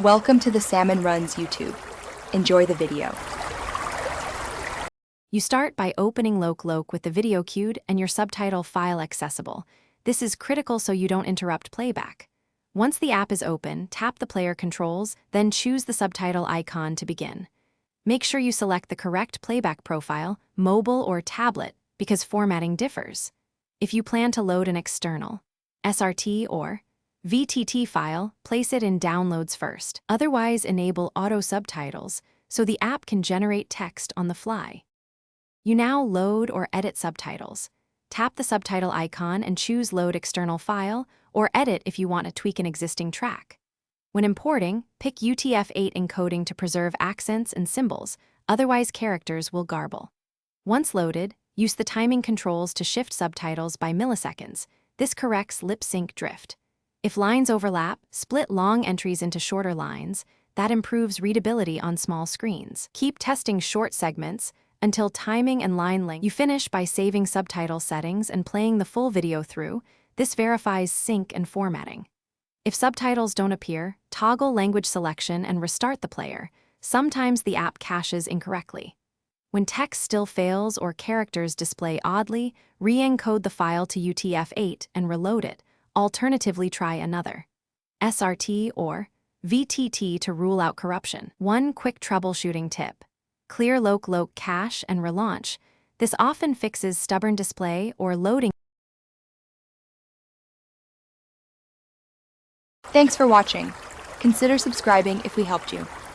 Welcome to the Salmon Runs YouTube. Enjoy the video. You start by opening Loklok with the video queued and your subtitle file accessible. This is critical so you don't interrupt playback. Once the app is open, tap the player controls, then choose the subtitle icon to begin. Make sure you select the correct playback profile, mobile or tablet, because formatting differs. If you plan to load an external SRT or VTT file, place it in Downloads first. Otherwise, enable auto subtitles so the app can generate text on the fly. You now load or edit subtitles. Tap the subtitle icon and choose Load External File, or Edit if you want to tweak an existing track. When importing, pick UTF-8 encoding to preserve accents and symbols, otherwise characters will garble. Once loaded, use the timing controls to shift subtitles by milliseconds. This corrects lip sync drift. If lines overlap, split long entries into shorter lines. That improves readability on small screens. Keep testing short segments until timing and line length. You finish by saving subtitle settings and playing the full video through. This verifies sync and formatting. If subtitles don't appear, toggle language selection and restart the player. Sometimes the app caches incorrectly. When text still fails or characters display oddly, re-encode the file to UTF-8 and reload it. Alternatively, try another SRT or VTT to rule out corruption. One quick troubleshooting tip: clear Loklok cache and relaunch. This often fixes stubborn display or loading. Thanks for watching. Consider subscribing if we helped you.